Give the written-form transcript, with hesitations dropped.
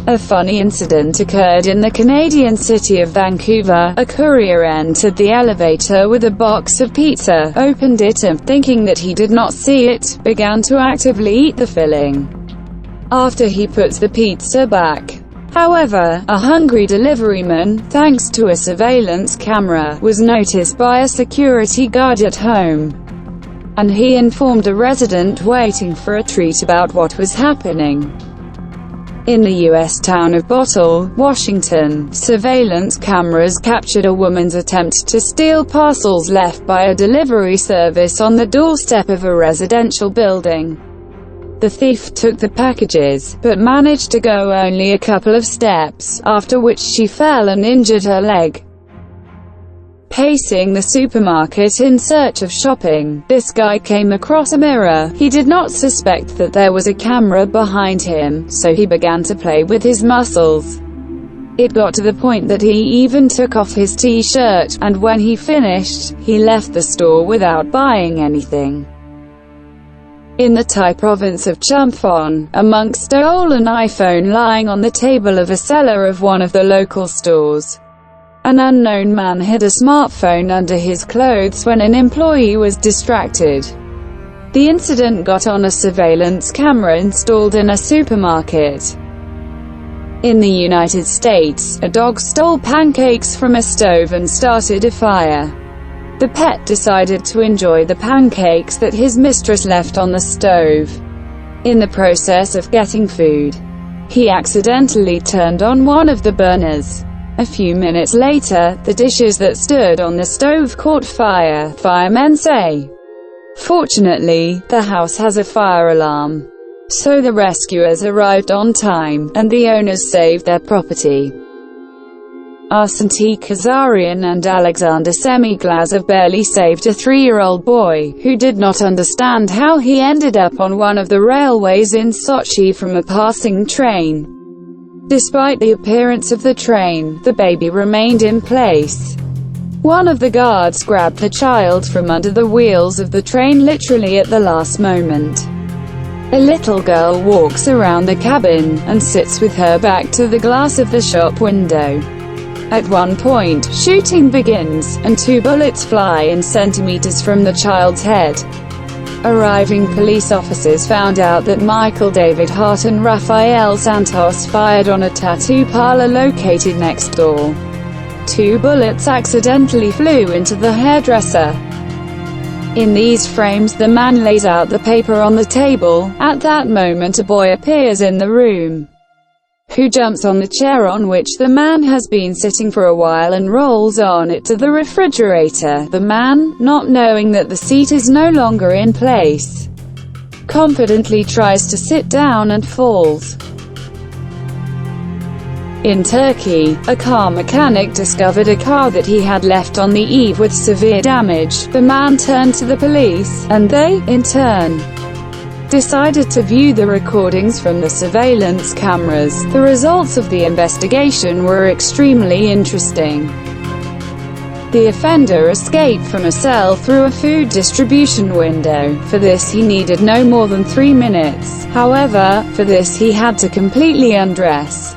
A funny incident occurred in the Canadian city of Vancouver. A courier entered the elevator with a box of pizza, opened it and, thinking that he did not see it, began to actively eat the filling. After he puts the pizza back. However, a hungry deliveryman, thanks to a surveillance camera, was noticed by a security guard at home, and he informed a resident waiting for a treat about what was happening. In the U.S. town of Bottle, Washington, surveillance cameras captured a woman's attempt to steal parcels left by a delivery service on the doorstep of a residential building. The thief took the packages, but managed to go only a couple of steps, after which she fell and injured her leg. Pacing the supermarket in search of shopping, this guy came across a mirror. He did not suspect that there was a camera behind him, so he began to play with his muscles. It got to the point that he even took off his t-shirt, and when he finished, he left the store without buying anything. In the Thai province of Chumphon, a monk stole an iPhone lying on the table of a seller of one of the local stores. An unknown man hid a smartphone under his clothes when an employee was distracted. The incident got on a surveillance camera installed in a supermarket. In the United States, a dog stole pancakes from a stove and started a fire. The pet decided to enjoy the pancakes that his mistress left on the stove. In the process of getting food, he accidentally turned on one of the burners. A few minutes later, the dishes that stood on the stove caught fire, firemen say. Fortunately, the house has a fire alarm, so the rescuers arrived on time, and the owners saved their property. Arsenty Kazarian and Alexander Semiglazov barely saved a 3-year-old boy, who did not understand how he ended up on one of the railways in Sochi from a passing train. Despite the appearance of the train, the baby remained in place. One of the guards grabbed the child from under the wheels of the train literally at the last moment. A little girl walks around the cabin, and sits with her back to the glass of the shop window. At one point, shooting begins, and 2 bullets fly in centimeters from the child's head. Arriving police officers found out that Michael David Hart and Rafael Santos fired on a tattoo parlor located next door. 2 bullets accidentally flew into the hairdresser. In these frames, the man lays out the paper on the table. At that moment, a boy appears in the room, who jumps on the chair on which the man has been sitting for a while and rolls on it to the refrigerator. The man, not knowing that the seat is no longer in place, confidently tries to sit down and falls. In Turkey, a car mechanic discovered a car that he had left on the eve with severe damage. The man turned to the police, and they, in turn, decided to view the recordings from the surveillance cameras. The results of the investigation were extremely interesting. The offender escaped from a cell through a food distribution window. For this he needed no more than 3 minutes. However, for this he had to completely undress.